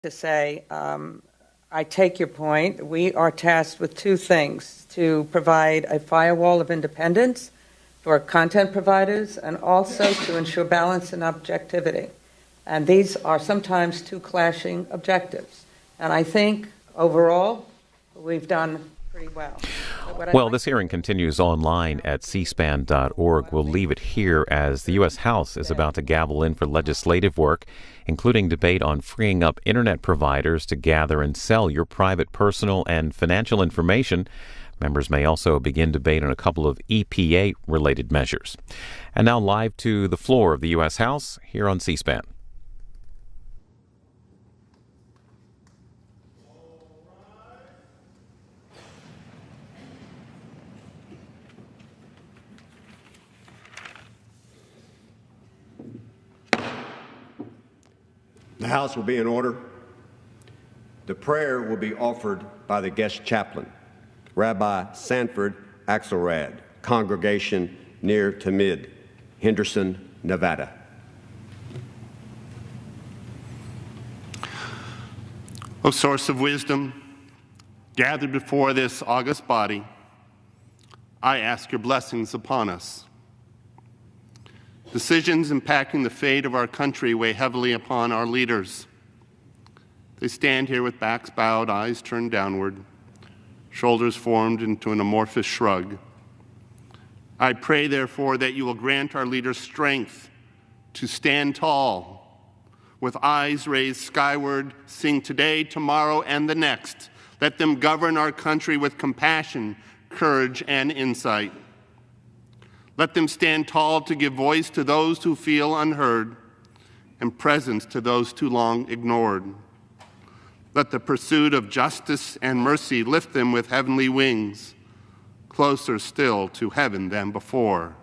to say, I take your point. We are tasked with two things: to provide a firewall of independence for content providers and also to ensure balance and objectivity. And these are sometimes two clashing objectives. And I think overall we've done pretty well. Well, this hearing continues online at cspan.org. We'll leave it here as the U.S. House is about to gavel in for legislative work, including debate on freeing up Internet providers to gather and sell your private, personal, and financial information. Members may also begin debate on a couple of EPA-related measures. And now live to the floor of the U.S. House here on C-SPAN. The House will be in order. The prayer will be offered by the guest chaplain, Rabbi Sanford Axelrad, congregation Ner Tamid, Henderson, Nevada. O source of wisdom, gathered before this august body, I ask your blessings upon us. Decisions impacting the fate of our country weigh heavily upon our leaders. They stand here with backs bowed, eyes turned downward, shoulders formed into an amorphous shrug. I pray, therefore, that you will grant our leaders strength to stand tall, with eyes raised skyward, sing today, tomorrow, and the next. Let them govern our country with compassion, courage, and insight. Let them stand tall to give voice to those who feel unheard and presence to those too long ignored. Let the pursuit of justice and mercy lift them with heavenly wings, closer still to heaven than before.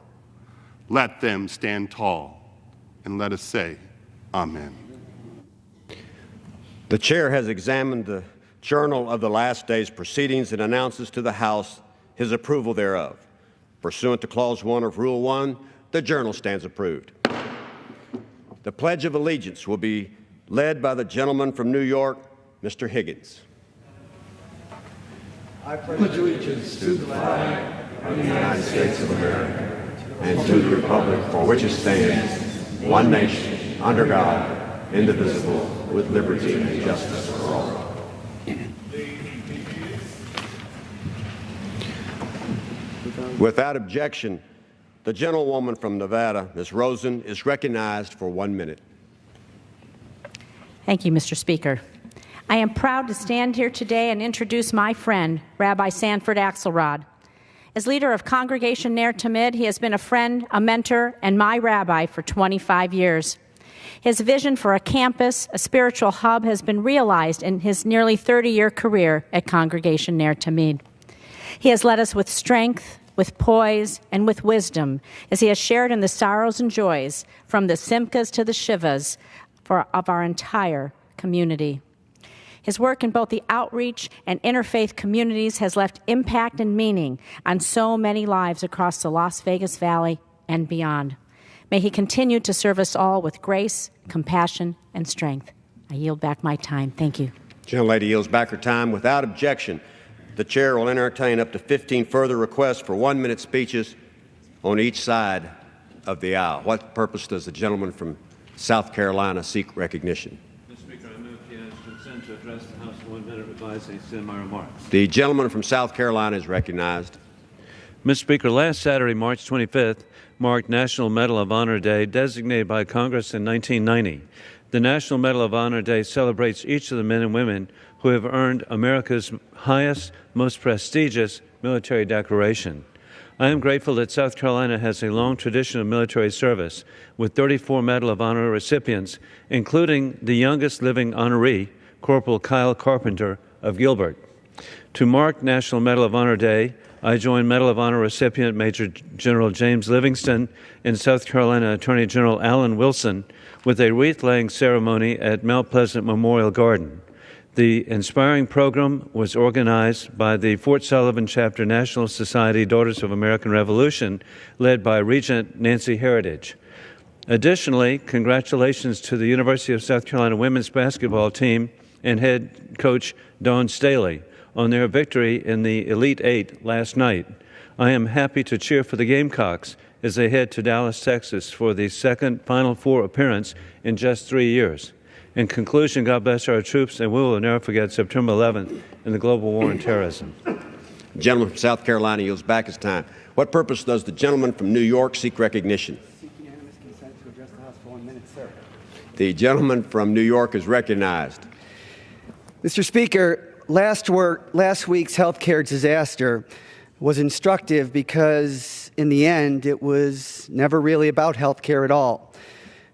Let them stand tall, and let us say, Amen. The chair has examined the journal of the last day's proceedings and announces to the House his approval thereof. Pursuant to Clause 1 of Rule 1, the journal stands approved. The Pledge of Allegiance will be led by the gentleman from New York, Mr. Higgins. I pledge allegiance to the flag of the United States of America and to the republic for which it stands, one nation, under God, indivisible, with liberty and justice for all. Without objection, the gentlewoman from Nevada, Ms. Rosen, is recognized for 1 minute. Thank you, Mr. Speaker. I am proud to stand here today and introduce my friend, Rabbi Sanford Axelrad. As leader of Congregation Ner Tamid, he has been a friend, a mentor, and my rabbi for 25 years. His vision for a campus, a spiritual hub, has been realized in his nearly 30-year career at Congregation Ner Tamid. He has led us with strength, with poise, and with wisdom, as he has shared in the sorrows and joys from the Simchas to the Shivas of our entire community. His work in both the outreach and interfaith communities has left impact and meaning on so many lives across the Las Vegas Valley and beyond. May he continue to serve us all with grace, compassion, and strength. I yield back my time. Thank you. Gentlelady yields back her time. Without objection, the chair will entertain up to 15 further requests for 1-minute speeches on each side of the aisle. What purpose does the gentleman from South Carolina seek recognition? Mr. Speaker, I move he has consent to address the House in 1 minute, revise and extend my remarks. The gentleman from South Carolina is recognized. Mr. Speaker, last Saturday, March 25th, marked National Medal of Honor Day, designated by Congress in 1990. The National Medal of Honor Day celebrates each of the men and women who have earned America's highest, most prestigious military decoration. I am grateful that South Carolina has a long tradition of military service, with 34 Medal of Honor recipients, including the youngest living honoree, Corporal Kyle Carpenter of Gilbert. To mark National Medal of Honor Day, I joined Medal of Honor recipient Major General James Livingston and South Carolina Attorney General Alan Wilson with a wreath-laying ceremony at Mount Pleasant Memorial Garden. The inspiring program was organized by the Fort Sullivan Chapter National Society Daughters of American Revolution, led by Regent Nancy Heritage. Additionally, congratulations to the University of South Carolina women's basketball team and head coach Dawn Staley on their victory in the Elite Eight last night. I am happy to cheer for the Gamecocks as they head to Dallas, Texas for the second Final Four appearance in just 3 years. In conclusion, God bless our troops, and we will never forget September 11th and the global war on terrorism. The gentleman from South Carolina yields back his time. What purpose does the gentleman from New York seek recognition? Seek unanimous consent to address the House for 1 minute, sir. The gentleman from New York is recognized. Mr. Speaker, last week's health care disaster was instructive because, in the end, it was never really about health care at all.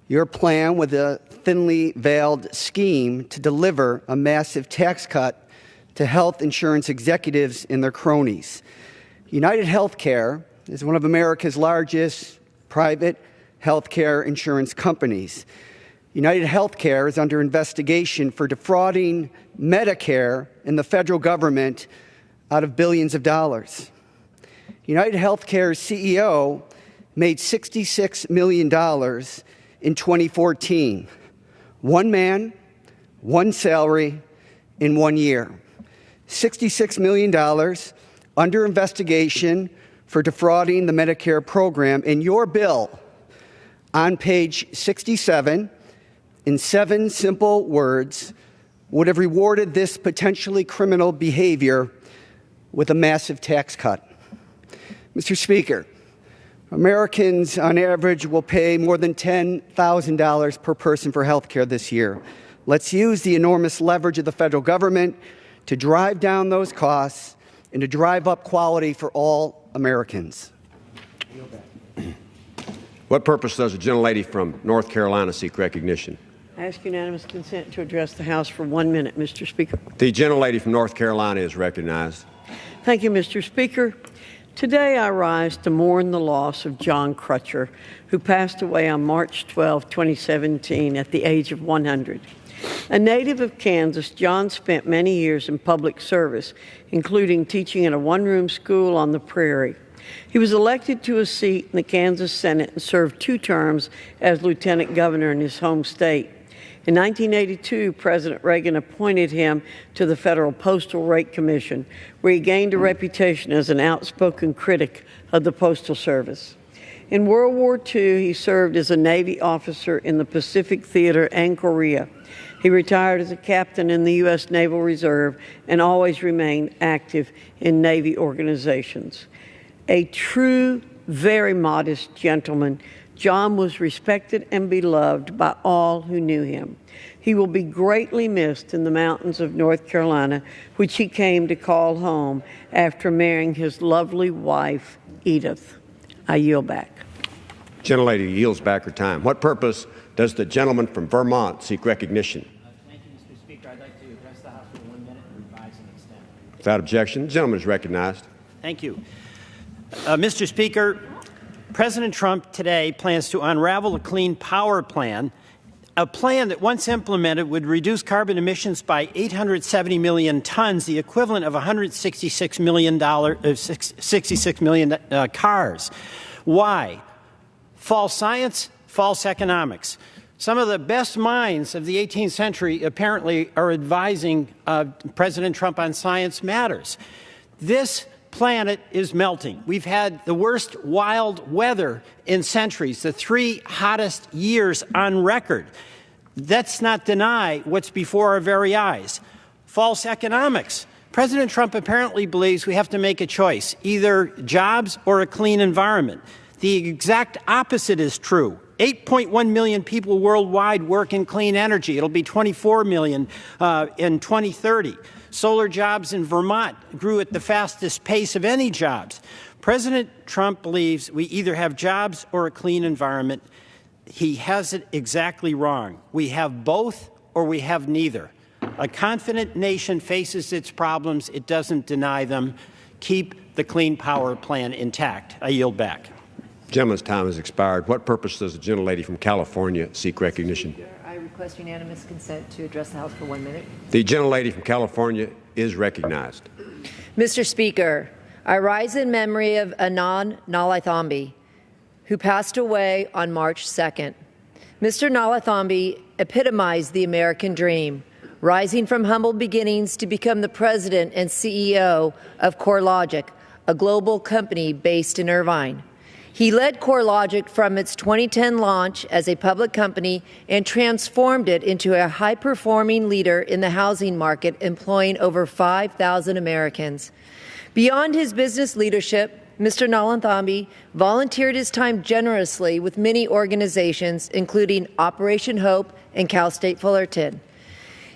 Your plan with a thinly veiled scheme to deliver a massive tax cut to health insurance executives and their cronies. United Healthcare is one of America's largest private health care insurance companies. United Healthcare is under investigation for defrauding Medicare and the federal government out of billions of dollars. United Healthcare's CEO made $66 million in 2014. One man, one salary in 1 year. $66 million under investigation for defrauding the Medicare program. And your bill on page 67, in 7 simple words, would have rewarded this potentially criminal behavior with a massive tax cut. Mr. Speaker, Americans on average will pay more than $10,000 per person for health care this year. Let's use the enormous leverage of the federal government to drive down those costs and to drive up quality for all Americans. What purpose does the gentlelady from North Carolina seek recognition? I ask unanimous consent to address the House for 1 minute, Mr. Speaker. The gentlelady from North Carolina is recognized. Thank you, Mr. Speaker. Today I rise to mourn the loss of John Crutcher, who passed away on March 12, 2017, at the age of 100. A native of Kansas, John spent many years in public service, including teaching in a one-room school on the prairie. He was elected to a seat in the Kansas Senate and served 2 terms as lieutenant governor in his home state. In 1982, President Reagan appointed him to the Federal Postal Rate Commission, where he gained a reputation as an outspoken critic of the Postal Service. In World War II, he served as a Navy officer in the Pacific Theater and Korea. He retired as a captain in the U.S. Naval Reserve and always remained active in Navy organizations. A true, very modest gentleman, John was respected and beloved by all who knew him. He will be greatly missed in the mountains of North Carolina, which he came to call home after marrying his lovely wife, Edith. I yield back. Gentlelady yields back her time. What purpose does the gentleman from Vermont seek recognition? Thank you, Mr. Speaker. I'd like to address the House for 1 minute and revise and extend. Without objection, the gentleman is recognized. Thank you. Mr. Speaker, President Trump today plans to unravel a clean power plan, a plan that once implemented would reduce carbon emissions by 870 million tons, the equivalent of 66 million cars. Why? False science, false economics. Some of the best minds of the 18th century apparently are advising President Trump on science matters. This planet is melting. We've had the worst wild weather in centuries, the 3 hottest years on record. Let's not deny what's before our very eyes. False economics. President Trump apparently believes we have to make a choice, either jobs or a clean environment. The exact opposite is true. 8.1 million people worldwide work in clean energy. It'll be 24 million in 2030. Solar jobs in Vermont grew at the fastest pace of any jobs. President Trump believes we either have jobs or a clean environment. He has it exactly wrong. We have both or we have neither. A confident nation faces its problems. It doesn't deny them. Keep the Clean Power Plan intact. I yield back. Gentleman's time has expired. What purpose does the gentlelady from California seek recognition? I request unanimous consent to address the House for 1 minute. The gentlelady from California is recognized. Mr. Speaker, I rise in memory of Anand Nalathambi, who passed away on March 2nd. Mr. Nalathambi epitomized the American dream, rising from humble beginnings to become the president and CEO of CoreLogic, a global company based in Irvine. He led CoreLogic from its 2010 launch as a public company and transformed it into a high-performing leader in the housing market, employing over 5,000 Americans. Beyond his business leadership, Mr. Nalanthambi volunteered his time generously with many organizations, including Operation Hope and Cal State Fullerton.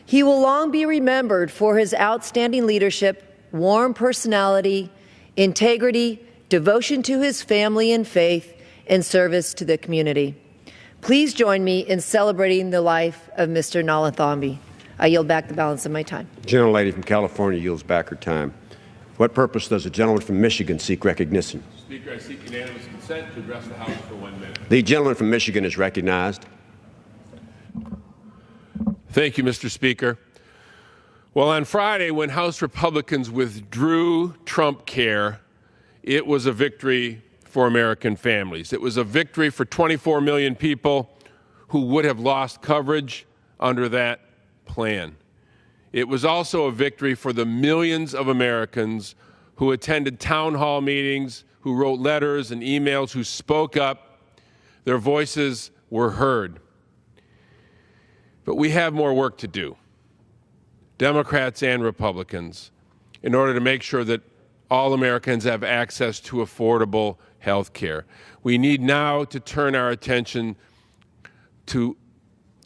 He will long be remembered for his outstanding leadership, warm personality, integrity, devotion to his family and faith, and service to the community. Please join me in celebrating the life of Mr. Nalanthambi. I yield back the balance of my time. The gentlelady from California yields back her time. What purpose does the gentleman from Michigan seek recognition? Speaker, I seek unanimous consent to address the House for 1 minute. The gentleman from Michigan is recognized. Thank you, Mr. Speaker. Well, on Friday, when House Republicans withdrew Trump Care, it was a victory for American families. It was a victory for 24 million people who would have lost coverage under that plan. It was also a victory for the millions of Americans who attended town hall meetings, who wrote letters and emails, who spoke up. Their voices were heard. But we have more work to do, Democrats and Republicans, in order to make sure that all Americans have access to affordable health care. We need now to turn our attention to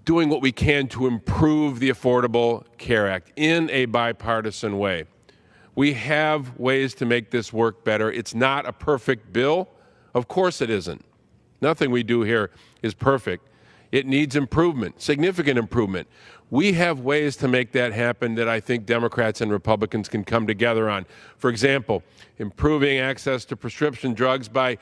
doing what we can to improve the Affordable Care Act in a bipartisan way. We have ways to make this work better. It's not a perfect bill. Of course it isn't. Nothing we do here is perfect. It needs improvement, significant improvement. We have ways to make that happen that I think Democrats and Republicans can come together on. For example, improving access to prescription drugs by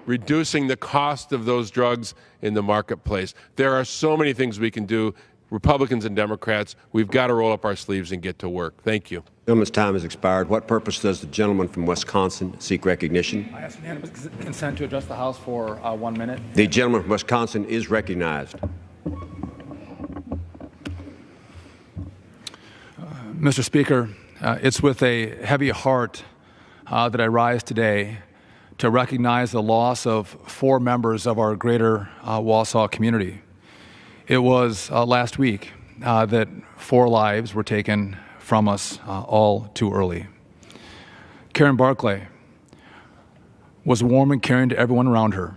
reducing the cost of those drugs in the marketplace. There are so many things we can do, Republicans and Democrats. We've got to roll up our sleeves and get to work. Thank you. The gentleman's time has expired. What purpose does the gentleman from Wisconsin seek recognition? I ask unanimous consent to address the House for 1 minute. The gentleman from Wisconsin is recognized. Mr. Speaker, it's with a heavy heart that I rise today to recognize the loss of 4 members of our greater Wausau community. It was last week that 4 lives were taken from us all too early. Karen Barclay was warm and caring to everyone around her.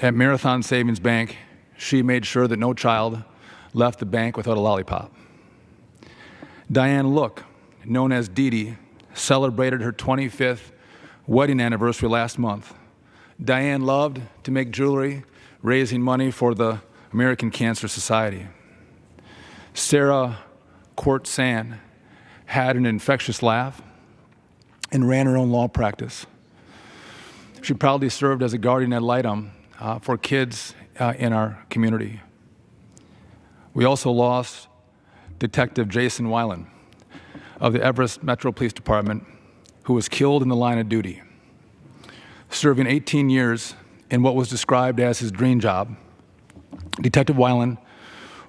At Marathon Savings Bank, she made sure that no child left the bank without a lollipop. Diane Look, known as Dee Dee, celebrated her 25th wedding anniversary last month. Diane loved to make jewelry, raising money for the American Cancer Society. Sarah Court-San had an infectious laugh and ran her own law practice. She proudly served as a guardian ad litem for kids in our community. We also lost Detective Jason Weiland of the Everest Metro Police Department, who was killed in the line of duty. Serving 18 years in what was described as his dream job, Detective Weiland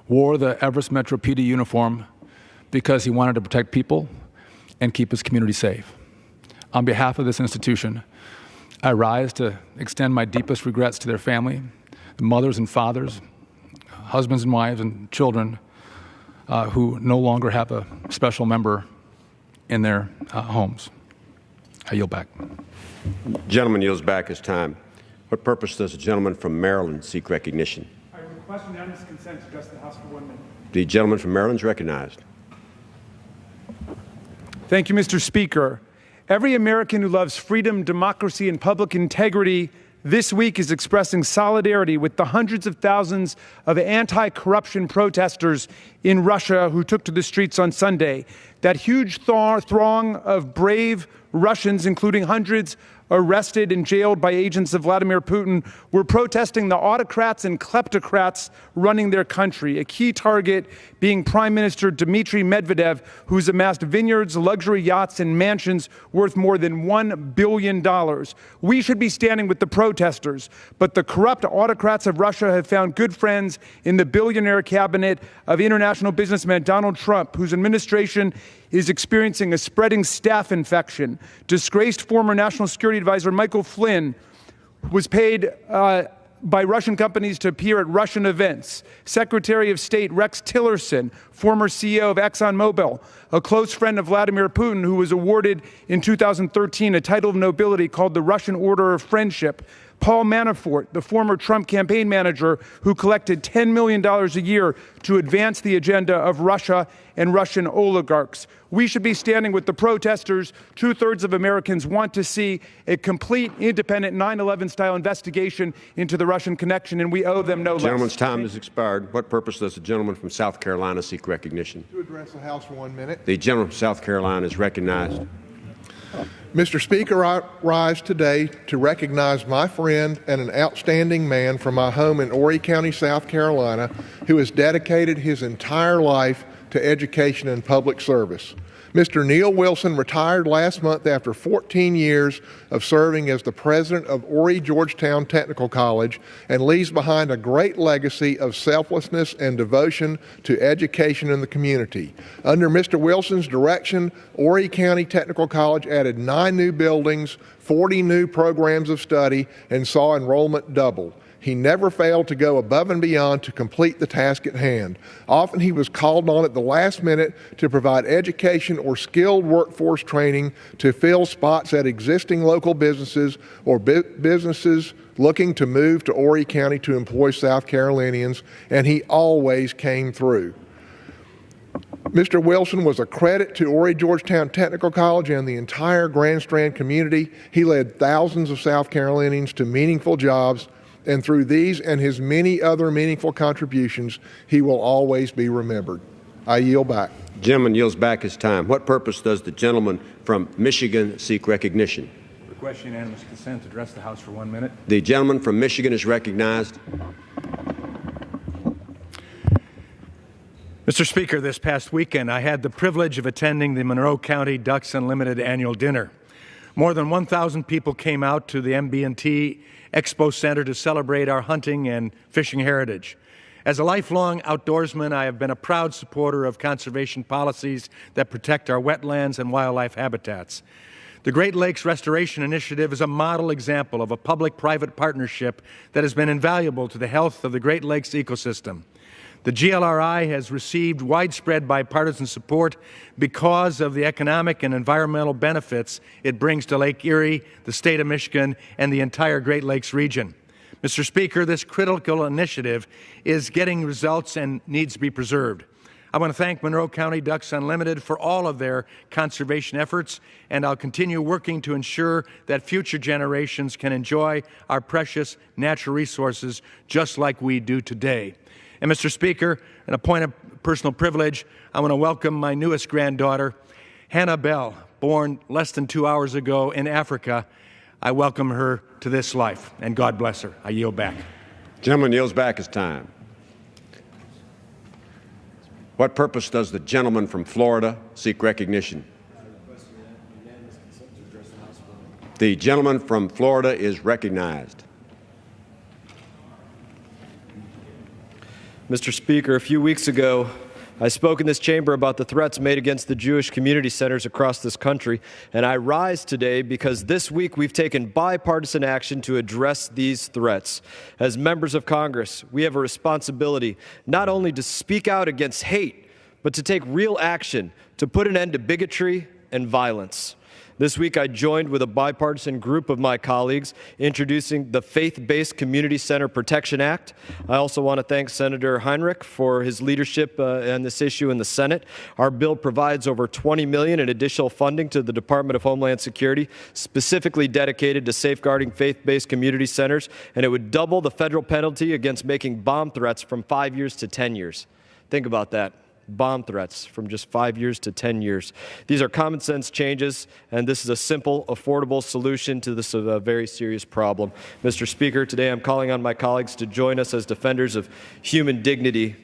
wore the Everest Metro PD uniform because he wanted to protect people and keep his community safe. On behalf of this institution, I rise to extend my deepest regrets to their family, the mothers and fathers, husbands and wives and children who no longer have a special member in their homes. I yield back. Gentleman yields back his time. What purpose does the gentleman from Maryland seek recognition? I request unanimous consent to address the House for 1 minute. The gentleman from Maryland is recognized. Thank you, Mr. Speaker. Every American who loves freedom, democracy, and public integrity this week is expressing solidarity with the hundreds of thousands of anti-corruption protesters in Russia who took to the streets on Sunday. That huge throng of brave Russians, including hundreds arrested and jailed by agents of Vladimir Putin, were protesting the autocrats and kleptocrats running their country, a key target being Prime Minister Dmitry Medvedev, who's amassed vineyards, luxury yachts, and mansions worth more than $1 billion. We should be standing with the protesters, but the corrupt autocrats of Russia have found good friends in the billionaire cabinet of international businessman Donald Trump, whose administration is experiencing a spreading staph infection. Disgraced former National Security Advisor Michael Flynn was paid by Russian companies to appear at Russian events. Secretary of State Rex Tillerson, former CEO of ExxonMobil, a close friend of Vladimir Putin, who was awarded in 2013 a title of nobility called the Russian Order of Friendship. Paul Manafort, the former Trump campaign manager who collected $10 million a year to advance the agenda of Russia and Russian oligarchs. We should be standing with the protesters. 2/3 of Americans want to see a complete, independent 9/11-style investigation into the Russian connection, and we owe them no less. The gentleman's time has expired. What purpose does the gentleman from South Carolina seek recognition? To address the House for 1 minute. The gentleman from South Carolina is recognized. Mr. Speaker, I rise today to recognize my friend and an outstanding man from my home in Horry County, South Carolina, who has dedicated his entire life to education and public service. Mr. Neil Wilson retired last month after 14 years of serving as the president of Horry Georgetown Technical College and leaves behind a great legacy of selflessness and devotion to education in the community. Under Mr. Wilson's direction, Horry County Technical College added 9 new buildings, 40 new programs of study, and saw enrollment double. He never failed to go above and beyond to complete the task at hand. Often he was called on at the last minute to provide education or skilled workforce training to fill spots at existing local businesses or businesses looking to move to Horry County to employ South Carolinians, and he always came through. Mr. Wilson was a credit to Horry Georgetown Technical College and the entire Grand Strand community. He led thousands of South Carolinians to meaningful jobs, and through these and his many other meaningful contributions, he will always be remembered. I yield back. The gentleman yields back his time. What purpose does the gentleman from Michigan seek recognition? Request unanimous consent to address the House for 1 minute. The gentleman from Michigan is recognized. Mr. Speaker, this past weekend I had the privilege of attending the Monroe County Ducks Unlimited annual dinner. More than 1,000 people came out to the MB&T Expo Center to celebrate our hunting and fishing heritage. As a lifelong outdoorsman, I have been a proud supporter of conservation policies that protect our wetlands and wildlife habitats. The Great Lakes Restoration Initiative is a model example of a public-private partnership that has been invaluable to the health of the Great Lakes ecosystem. The GLRI has received widespread bipartisan support because of the economic and environmental benefits it brings to Lake Erie, the state of Michigan, and the entire Great Lakes region. Mr. Speaker, this critical initiative is getting results and needs to be preserved. I want to thank Monroe County Ducks Unlimited for all of their conservation efforts, and I'll continue working to ensure that future generations can enjoy our precious natural resources just like we do today. And Mr. Speaker, in a point of personal privilege, I want to welcome my newest granddaughter, Hannah Bell, born less than 2 hours ago in Africa. I welcome her to this life, and God bless her. I yield back. Gentleman yields back his time. What purpose does the gentleman from Florida seek recognition? The gentleman from Florida is recognized. Mr. Speaker, a few weeks ago, I spoke in this chamber about the threats made against the Jewish community centers across this country, and I rise today because this week we've taken bipartisan action to address these threats. As members of Congress, we have a responsibility not only to speak out against hate, but to take real action to put an end to bigotry and violence. This week, I joined with a bipartisan group of my colleagues introducing the Faith-Based Community Center Protection Act. I also want to thank Senator Heinrich for his leadership on this issue in the Senate. Our bill provides over $20 million in additional funding to the Department of Homeland Security, specifically dedicated to safeguarding faith-based community centers, and it would double the federal penalty against making bomb threats from 5 years to 10 years. Think about that. bomb threats from just 5 years to 10 years. These are common sense changes, and this is a simple, affordable solution to this very serious problem. Mr. Speaker, today I'm calling on my colleagues to join us as defenders of human dignity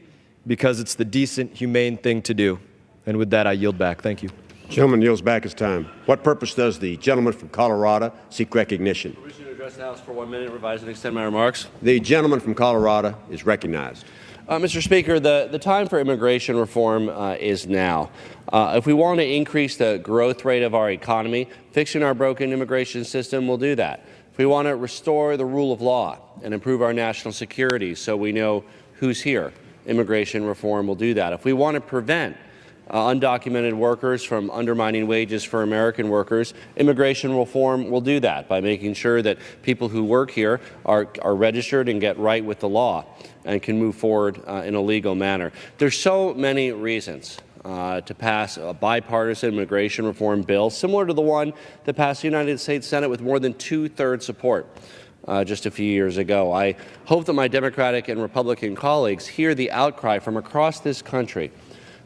because it's the decent, humane thing to do. And with that, I yield back. Thank you. Gentleman yields back his time. What purpose does the gentleman from Colorado seek recognition? Permission to address the House for 1 minute, revise and extend my remarks. The gentleman from Colorado is recognized. Mr. Speaker, the time for immigration reform is now. If we want to increase the growth rate of our economy, fixing our broken immigration system will do that. If we want to restore the rule of law and improve our national security so we know who's here, immigration reform will do that. If we want to prevent undocumented workers from undermining wages for American workers, immigration reform will do that by making sure that people who work here are registered and get right with the law and can move forward in a legal manner. There's so many reasons to pass a bipartisan immigration reform bill similar to the one that passed the United States Senate with more than 2/3 support just a few years ago. I hope that my Democratic and Republican colleagues hear the outcry from across this country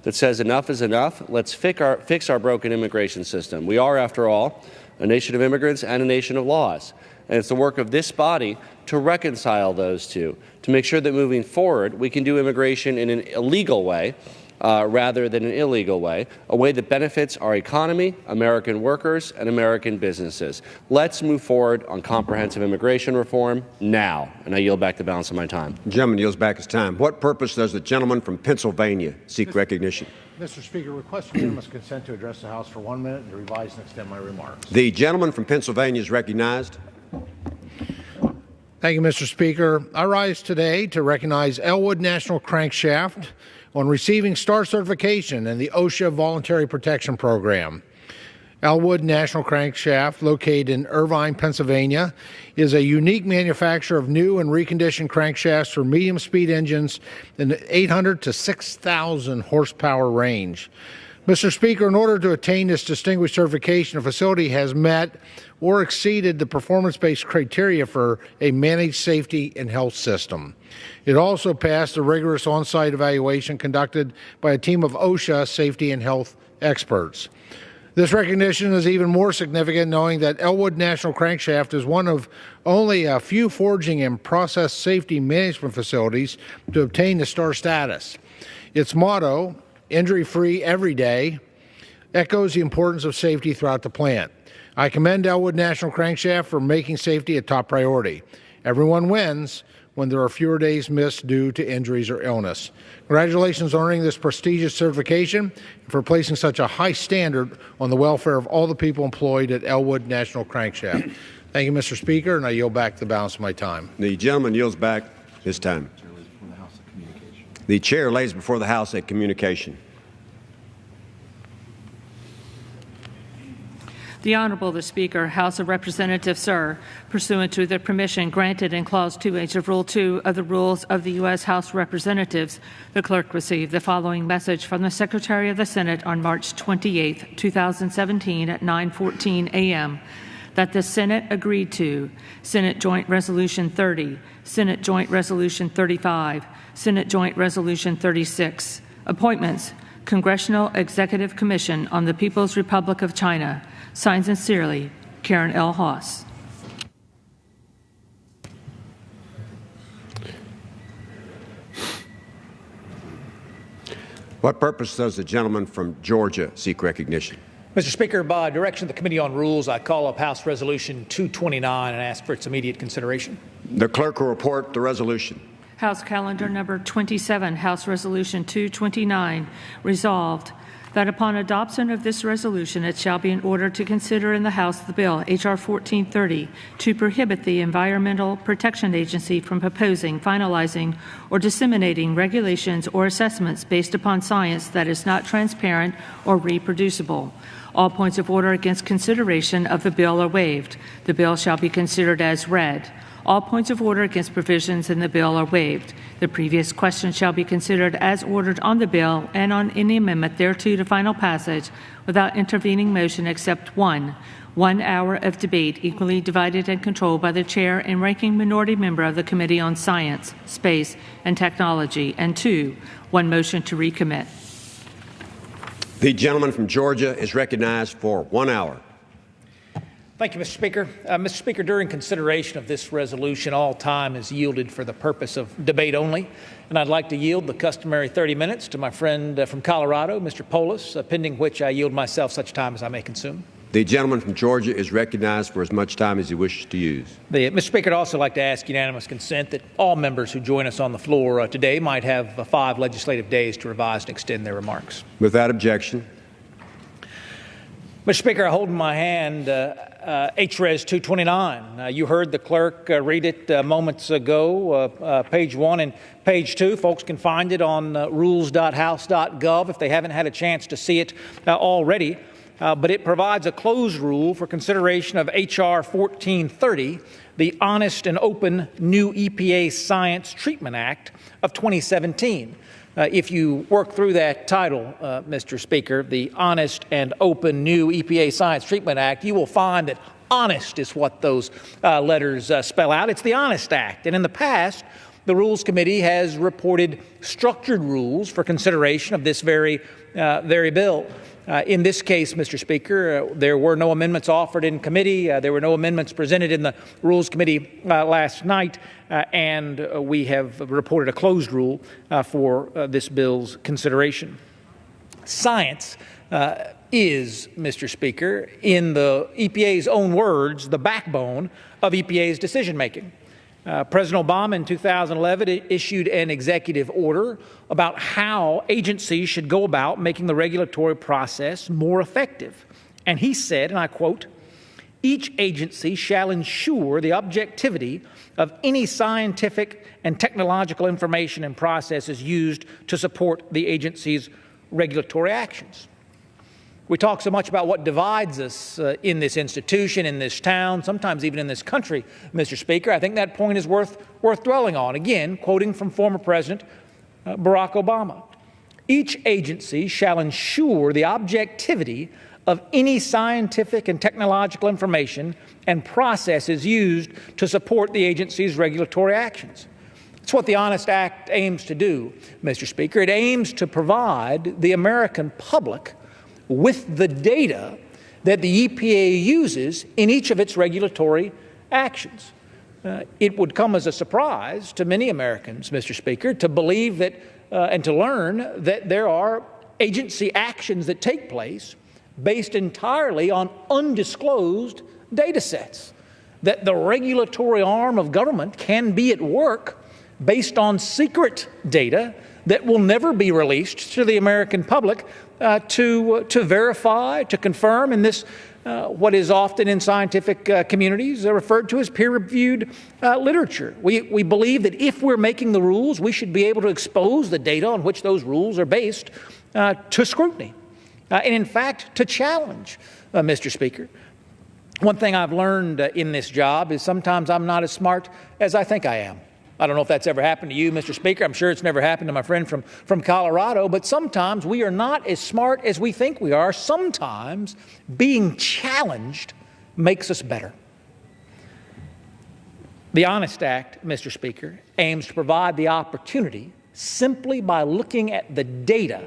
that says enough is enough. Let's fix our broken immigration system. We are, after all, a nation of immigrants and a nation of laws. And it's the work of this body to reconcile those two, to make sure that moving forward we can do immigration in a legal way rather than an illegal way, a way that benefits our economy, American workers, and American businesses. Let's move forward on comprehensive immigration reform now. And I yield back the balance of my time. The gentleman yields back his time. What purpose does the gentleman from Pennsylvania seek recognition? Mr. Speaker, request unanimous consent to address the House for 1 minute and to revise and extend my remarks. The gentleman from Pennsylvania is recognized. Thank you, Mr. Speaker. I rise today to recognize Elwood National Crankshaft on receiving STAR certification in the OSHA Voluntary Protection Program. Elwood National Crankshaft, located in Irvine, Pennsylvania, is a unique manufacturer of new and reconditioned crankshafts for medium-speed engines in the 800 to 6,000 horsepower range. Mr. Speaker, in order to attain this distinguished certification, a facility has met or exceeded the performance-based criteria for a managed safety and health system. It also passed a rigorous on-site evaluation conducted by a team of OSHA safety and health experts. This recognition is even more significant knowing that Elwood National Crankshaft is one of only a few forging and process safety management facilities to obtain the STAR status. Its motto, injury-free every day, echoes the importance of safety throughout the plant. I commend Elwood National Crankshaft for making safety a top priority. Everyone wins when there are fewer days missed due to injuries or illness. Congratulations on earning this prestigious certification and for placing such a high standard on the welfare of all the people employed at Elwood National Crankshaft. Thank you, Mr. Speaker, and I yield back the balance of my time. The gentleman yields back his time. The chair lays before the House a communication. The Honorable the Speaker, House of Representatives, sir, pursuant to the permission granted in Clause 2H of Rule 2 of the Rules of the U.S. House of Representatives, the clerk received the following message from the Secretary of the Senate on March 28, 2017 at 9:14 a.m. that the Senate agreed to Senate Joint Resolution 30, Senate Joint Resolution 35, Senate Joint Resolution 36, appointments, Congressional Executive Commission on the People's Republic of China. Signed sincerely, Karen L. Haas. What purpose does the gentleman from Georgia seek recognition? Mr. Speaker, by direction of the Committee on Rules, I call up House Resolution 229 and ask for its immediate consideration. The clerk will report the resolution. House Calendar Number 27, House Resolution 229, resolved that upon adoption of this resolution, it shall be in order to consider in the House the bill, H.R. 1430, to prohibit the Environmental Protection Agency from proposing, finalizing, or disseminating regulations or assessments based upon science that is not transparent or reproducible. All points of order against consideration of the bill are waived. The bill shall be considered as read. All points of order against provisions in the bill are waived. The previous question shall be considered as ordered on the bill and on any amendment thereto to final passage without intervening motion except 1 hour of debate equally divided and controlled by the chair and ranking minority member of the Committee on Science, Space, and Technology, and 2, 1 motion to recommit. The gentleman from Georgia is recognized for 1 hour. Thank you, Mr. Speaker. Mr. Speaker, during consideration of this resolution, all time is yielded for the purpose of debate only, and I'd like to yield the customary 30 minutes to my friend from Colorado, Mr. Polis, pending which I yield myself such time as I may consume. The gentleman from Georgia is recognized for as much time as he wishes to use. Mr. Speaker, I'd also like to ask unanimous consent that all members who join us on the floor today might have 5 legislative days to revise and extend their remarks. Without objection. Mr. Speaker, I hold in my hand HRES 229. You heard the clerk read it moments ago, page 1 and page 2. Folks can find it on rules.house.gov if they haven't had a chance to see it already. But it provides a closed rule for consideration of H.R. 1430, the Honest and Open New EPA Science Treatment Act of 2017. If you work through that title, Mr. Speaker, the Honest and Open New EPA Science Treatment Act, you will find that honest is what those letters spell out. It's the Honest Act. And in the past, the Rules Committee has reported structured rules for consideration of this very bill. In this case, Mr. Speaker, there were no amendments offered in committee. There were no amendments presented in the Rules Committee last night, and we have reported a closed rule for this bill's consideration. Science is, Mr. Speaker, in the EPA's own words, the backbone of EPA's decision-making. President Obama in 2011 issued an executive order about how agencies should go about making the regulatory process more effective. And he said, and I quote, "Each agency shall ensure the objectivity of any scientific and technological information and processes used to support the agency's regulatory actions." We talk so much about what divides us in this institution, in this town, sometimes even in this country, Mr. Speaker. I think that point is worth dwelling on. Again, quoting from former President Barack Obama, "Each agency shall ensure the objectivity of any scientific and technological information and processes used to support the agency's regulatory actions." That's what the Honest Act aims to do, Mr. Speaker. It aims to provide the American public with the data that the EPA uses in each of its regulatory actions. It would come as a surprise to many Americans, Mr. Speaker, to believe that and to learn that there are agency actions that take place based entirely on undisclosed data sets, that the regulatory arm of government can be at work based on secret data that will never be released to the American public to verify, to confirm in this, what is often in scientific communities referred to as peer-reviewed literature. We believe that if we're making the rules, we should be able to expose the data on which those rules are based to scrutiny and, in fact, to challenge, Mr. Speaker. One thing I've learned in this job is sometimes I'm not as smart as I think I am. I don't know if that's ever happened to you, Mr. Speaker. I'm sure it's never happened to my friend from Colorado. But sometimes we are not as smart as we think we are. Sometimes being challenged makes us better. The Honest Act, Mr. Speaker, aims to provide the opportunity simply by looking at the data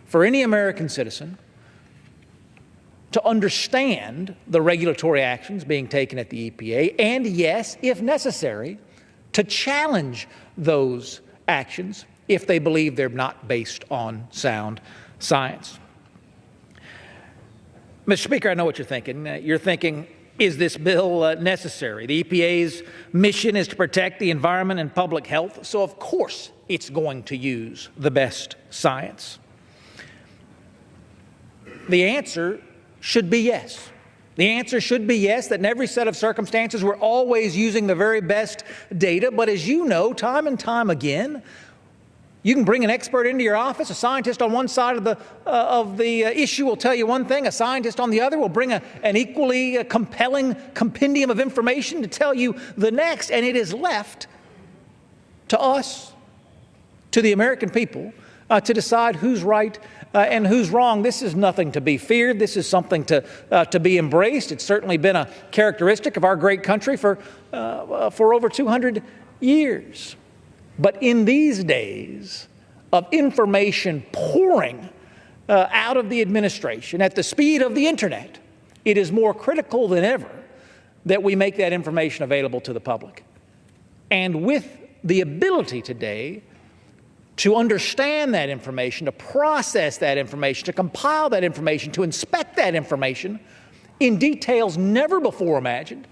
for any American citizen to understand the regulatory actions being taken at the EPA and, yes, if necessary, to challenge those actions if they believe they're not based on sound science. Mr. Speaker, I know what you're thinking. You're thinking, is this bill necessary? The EPA's mission is to protect the environment and public health, so of course it's going to use the best science. The answer should be yes. The answer should be yes, that in every set of circumstances we're always using the very best data. But as you know, time and time again, you can bring an expert into your office. A scientist on one side of the issue will tell you one thing. A scientist on the other will bring an equally compelling compendium of information to tell you the next. And it is left to us, to the American people, to decide who's right and who's wrong. This is nothing to be feared. This is something to be embraced. It's certainly been a characteristic of our great country for over 200 years. But in these days of information pouring out of the administration at the speed of the internet, it is more critical than ever that we make that information available to the public. And with the ability today to understand that information, to process that information, to compile that information, to inspect that information in details never before imagined,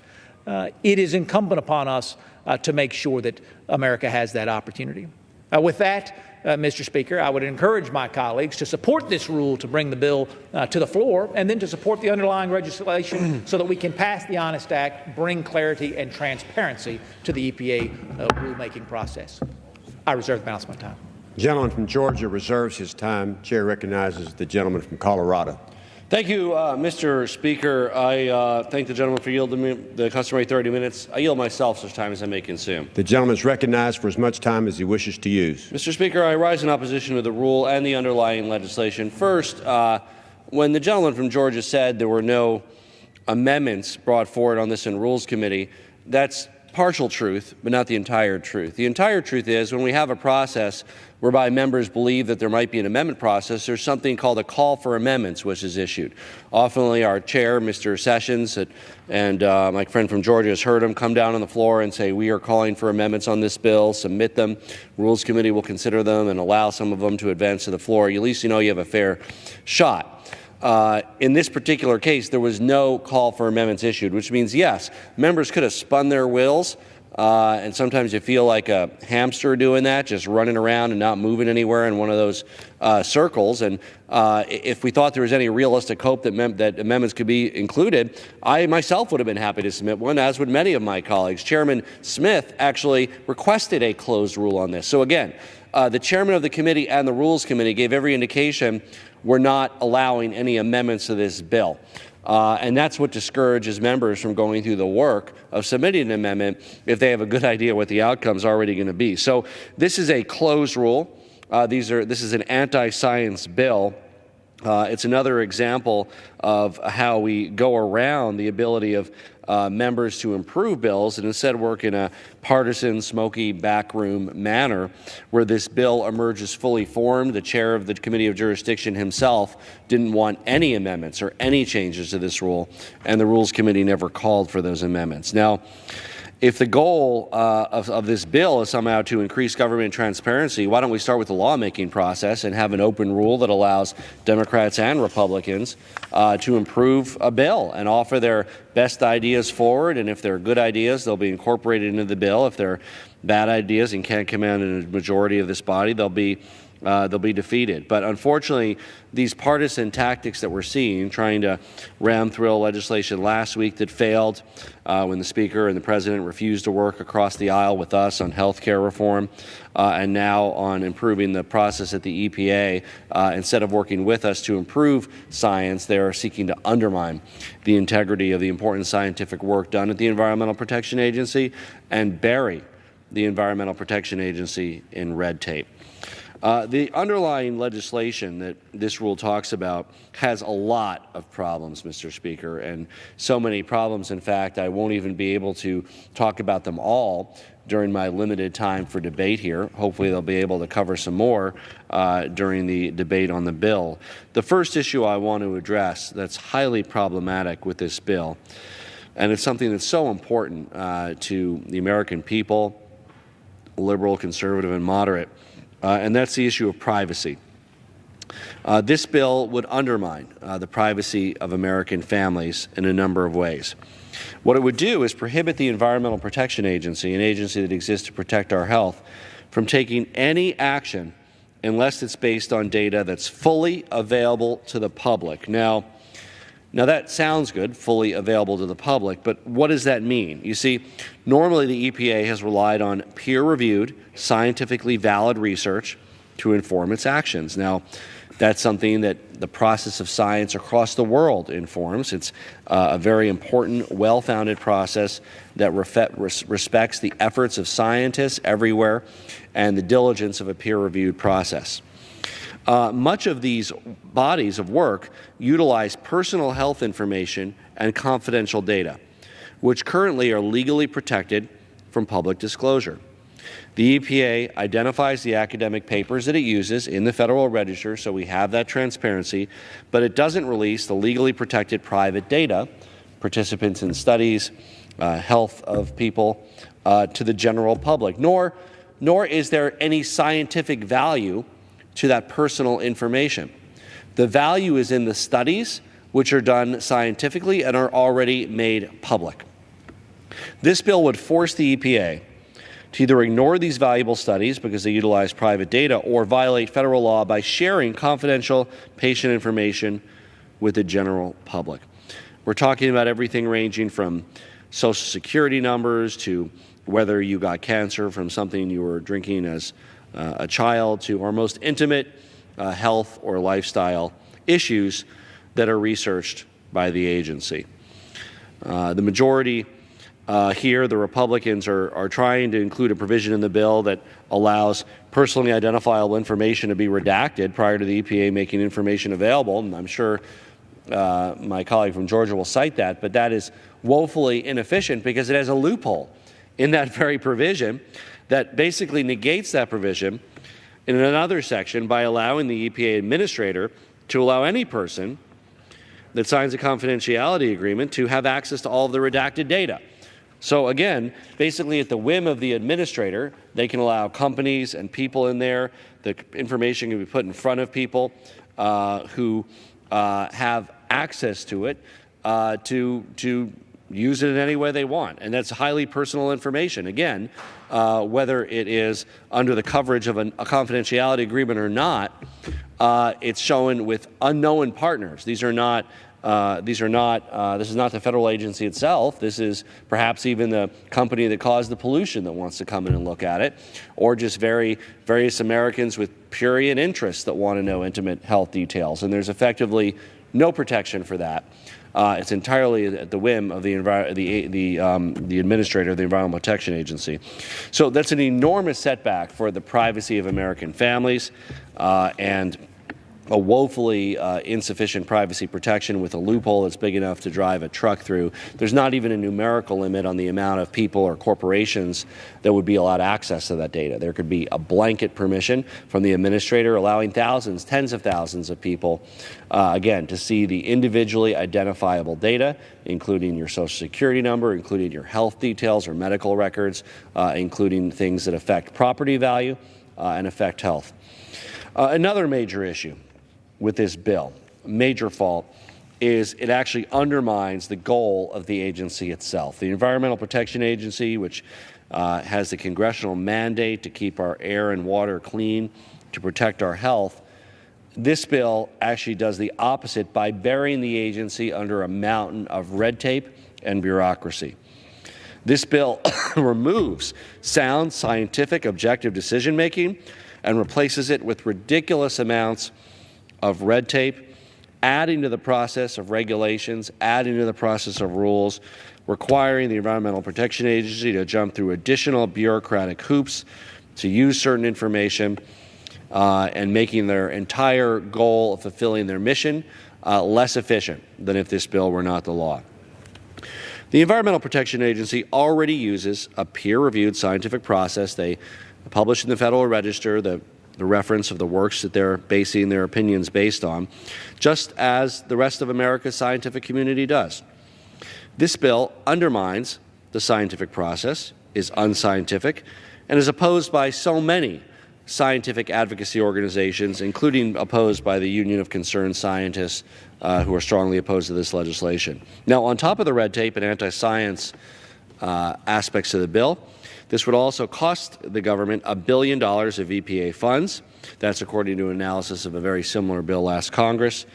it is incumbent upon us to make sure that America has that opportunity. With that, Mr. Speaker, I would encourage my colleagues to support this rule to bring the bill to the floor, and then to support the underlying legislation so that we can pass the Honest Act, bring clarity and transparency to the EPA rulemaking process. I reserve the balance of my time. The gentleman from Georgia reserves his time. Chair recognizes the gentleman from Colorado. Thank you, Mr. Speaker. I thank the gentleman for yielding me the customary 30 minutes. I yield myself such time as I may consume. The gentleman is recognized for as much time as he wishes to use. Mr. Speaker, I rise in opposition to the rule and the underlying legislation. First, when the gentleman from Georgia said there were no amendments brought forward on this in Rules Committee, that's partial truth, but not the entire truth. The entire truth is when we have a process whereby members believe that there might be an amendment process, there's something called a call for amendments, which is issued. Often our chair, Mr. Sessions, and my friend from Georgia has heard him come down on the floor and say, we are calling for amendments on this bill, submit them. Rules Committee will consider them and allow some of them to advance to the floor. At least you know you have a fair shot. In this particular case, there was no call for amendments issued, which means, yes, members could have spun their wheels, and sometimes you feel like a hamster doing that, just running around and not moving anywhere in one of those circles. And if we thought there was any realistic hope that amendments could be included, I myself would have been happy to submit one, as would many of my colleagues. Chairman Smith actually requested a closed rule on this. So again, the chairman of the committee and the Rules Committee gave every indication we're not allowing any amendments to this bill. And that's what discourages members from going through the work of submitting an amendment if they have a good idea what the outcome is already going to be. So this is a closed rule. This is an anti-science bill. It's another example of how we go around the ability of members to improve bills and instead work in a partisan, smoky, backroom manner where this bill emerges fully formed. The chair of the Committee of Jurisdiction himself didn't want any amendments or any changes to this rule, and the Rules Committee never called for those amendments. Now, if the goal of this bill is somehow to increase government transparency, why don't we start with the lawmaking process and have an open rule that allows Democrats and Republicans to improve a bill and offer their best ideas forward, and if they're good ideas, they'll be incorporated into the bill. If they're bad ideas and can't command a majority of this body, they'll be defeated. But unfortunately, these partisan tactics that we're seeing, trying to ram through legislation last week that failed when the Speaker and the President refused to work across the aisle with us on health care reform, and now on improving the process at the EPA, instead of working with us to improve science, they are seeking to undermine the integrity of the important scientific work done at the Environmental Protection Agency and bury the Environmental Protection Agency in red tape. The underlying legislation that this rule talks about has a lot of problems, Mr. Speaker, and so many problems, in fact, I won't even be able to talk about them all during my limited time for debate here. Hopefully they'll be able to cover some more during the debate on the bill. The first issue I want to address that's highly problematic with this bill, and it's something that's so important to the American people, liberal, conservative, and moderate, and that's the issue of privacy. This bill would undermine the privacy of American families in a number of ways. What it would do is prohibit the Environmental Protection Agency, an agency that exists to protect our health, from taking any action unless it's based on data that's fully available to the public. Now that sounds good, fully available to the public, but what does that mean? You see, normally the EPA has relied on peer-reviewed, scientifically valid research to inform its actions. Now, that's something that the process of science across the world informs. It's a very important, well-founded process that respects the efforts of scientists everywhere and the diligence of a peer-reviewed process. Much of these bodies of work utilize personal health information and confidential data, which currently are legally protected from public disclosure. The EPA identifies the academic papers that it uses in the Federal Register, so we have that transparency, but it doesn't release the legally protected private data, participants in studies, health of people, to the general public, nor is there any scientific value to that personal information. The value is in the studies, which are done scientifically and are already made public. This bill would force the EPA to either ignore these valuable studies because they utilize private data or violate federal law by sharing confidential patient information with the general public. We're talking about everything ranging from Social Security numbers to whether you got cancer from something you were drinking as a child to our most intimate health or lifestyle issues that are researched by the agency. The majority here, the Republicans, are trying to include a provision in the bill that allows personally identifiable information to be redacted prior to the EPA making information available. And I'm sure my colleague from Georgia will cite that, but that is woefully inefficient because it has a loophole in that very provision that basically negates that provision in another section by allowing the EPA administrator to allow any person that signs a confidentiality agreement to have access to all of the redacted data. So again, basically at the whim of the administrator, they can allow companies and people in there. The information can be put in front of people who have access to it to use it in any way they want. And that's highly personal information. Again, whether it is under the coverage of a confidentiality agreement or not, it's shown with unknown partners. This is not the federal agency itself. This is perhaps even the company that caused the pollution that wants to come in and look at it, or just various Americans with prurient interests that want to know intimate health details. And there's effectively no protection for that. It's entirely at the whim of the administrator of the Environmental Protection Agency. So that's an enormous setback for the privacy of American families and a woefully insufficient privacy protection with a loophole that's big enough to drive a truck through. There's not even a numerical limit on the amount of people or corporations that would be allowed access to that data. There could be a blanket permission from the administrator allowing thousands, tens of thousands of people, again, to see the individually identifiable data, including your Social Security number, including your health details or medical records, including things that affect property value and affect health. Another major issue with this bill, major fault, is it actually undermines the goal of the agency itself. The Environmental Protection Agency, which has the congressional mandate to keep our air and water clean, to protect our health, this bill actually does the opposite by burying the agency under a mountain of red tape and bureaucracy. This bill removes sound, scientific, objective decision-making and replaces it with ridiculous amounts of red tape, adding to the process of regulations, adding to the process of rules, requiring the Environmental Protection Agency to jump through additional bureaucratic hoops to use certain information, and making their entire goal of fulfilling their mission less efficient than if this bill were not the law. The Environmental Protection Agency already uses a peer-reviewed scientific process. They publish in the Federal Register the reference of the works that they're basing their opinions based on, just as the rest of America's scientific community does. This bill undermines the scientific process, is unscientific, and is opposed by so many scientific advocacy organizations, including opposed by the Union of Concerned Scientists, who are strongly opposed to this legislation. Now, on top of the red tape and anti-science aspects of the bill, this would also cost the government $1 billion of EPA funds. That's according to an analysis of a very similar bill last Congress.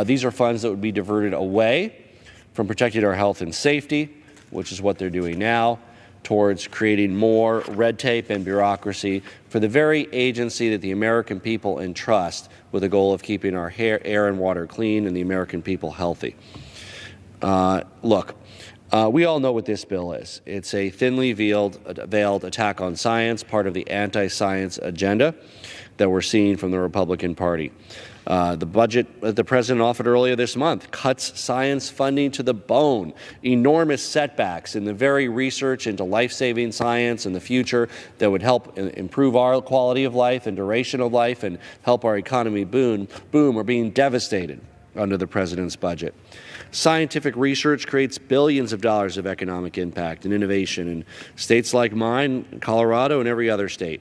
These are funds that would be diverted away from protecting our health and safety, which is what they're doing now, towards creating more red tape and bureaucracy for the very agency that the American people entrust with the goal of keeping our air and water clean and the American people healthy. Look. We all know what this bill is. It's a thinly veiled attack on science, part of the anti-science agenda. that we're seeing from the Republican Party. The budget that the President offered earlier this month cuts science funding to the bone, enormous setbacks in the very research into life-saving science in the future that would help improve our quality of life and duration of life and help our economy boom are being devastated under the President's budget. Scientific research creates billions of dollars of economic impact and innovation in states like mine, Colorado, and every other state.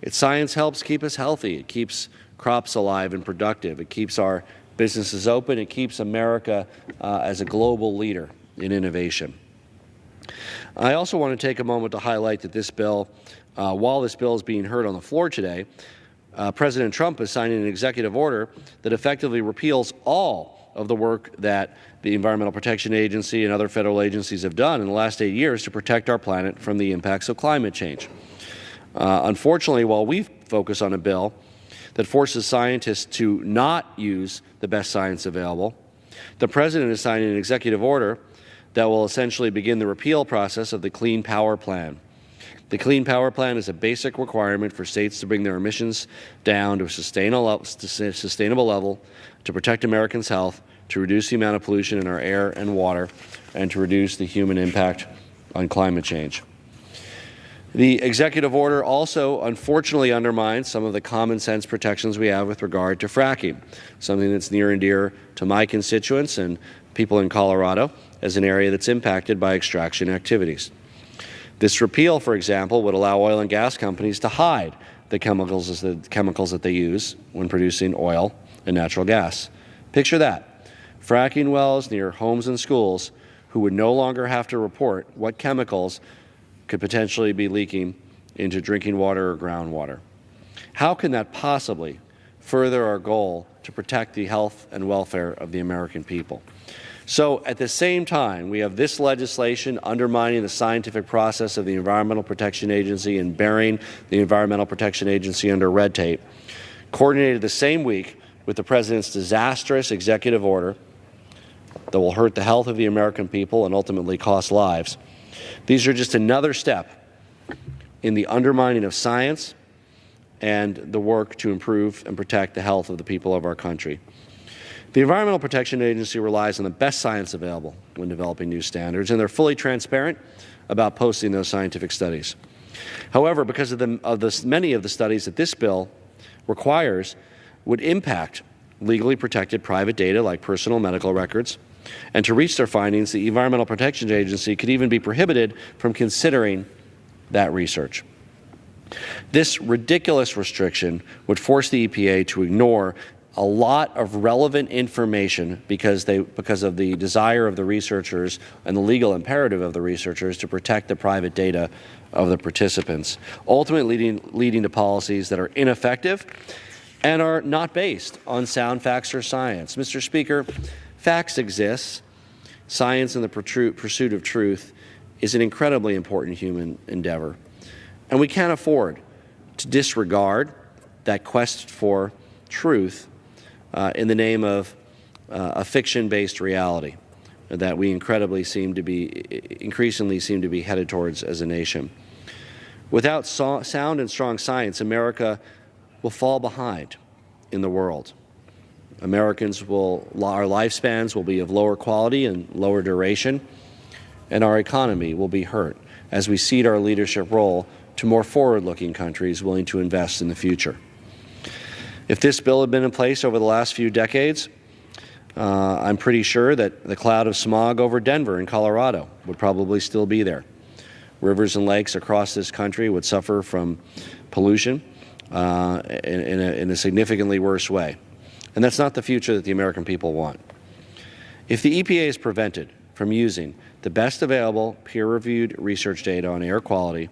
Science helps keep us healthy. It keeps crops alive and productive. It keeps our businesses open. It keeps America as a global leader in innovation. I also want to take a moment to highlight that this bill, while this bill is being heard on the floor today, President Trump is signing an executive order that effectively repeals all of the work that the Environmental Protection Agency and other federal agencies have done in the last 8 years to protect our planet from the impacts of climate change. Unfortunately, while we focus on a bill that forces scientists to not use the best science available, the President is signing an executive order that will essentially begin the repeal process of the Clean Power Plan. The Clean Power Plan is a basic requirement for states to bring their emissions down to a sustainable level, to protect Americans' health, to reduce the amount of pollution in our air and water, and to reduce the human impact on climate change. The executive order also unfortunately undermines some of the common sense protections we have with regard to fracking, something that's near and dear to my constituents and people in Colorado as an area that's impacted by extraction activities. This repeal, for example, would allow oil and gas companies to hide the chemicals that they use when producing oil and natural gas. Picture that. Fracking wells near homes and schools who would no longer have to report what chemicals could potentially be leaking into drinking water or groundwater. How can that possibly further our goal to protect the health and welfare of the American people? So at the same time, we have this legislation undermining the scientific process of the Environmental Protection Agency and burying the Environmental Protection Agency under red tape, coordinated the same week with the President's disastrous executive order that will hurt the health of the American people and ultimately cost lives. These are just another step in the undermining of science and the work to improve and protect the health of the people of our country. The Environmental Protection Agency relies on the best science available when developing new standards, and they're fully transparent about posting those scientific studies. However, because of many of the studies that this bill requires would impact legally protected private data like personal medical records, and to reach their findings, the Environmental Protection Agency could even be prohibited from considering that research. This ridiculous restriction would force the EPA to ignore a lot of relevant information because of the desire of the researchers and the legal imperative of the researchers to protect the private data of the participants, ultimately leading to policies that are ineffective and are not based on sound facts or science. Mr. Speaker, facts exist. Science and the pursuit of truth is an incredibly important human endeavor, and we can't afford to disregard that quest for truth in the name of a fiction-based reality that we increasingly seem to be headed towards as a nation. Without sound and strong science, America will fall behind in the world. Our lifespans will be of lower quality and lower duration, and our economy will be hurt as we cede our leadership role to more forward-looking countries willing to invest in the future. If this bill had been in place over the last few decades, I'm pretty sure that the cloud of smog over Denver in Colorado would probably still be there. Rivers and lakes across this country would suffer from pollution in a significantly worse way. And that's not the future that the American people want. If the EPA is prevented from using the best available peer-reviewed research data on air quality,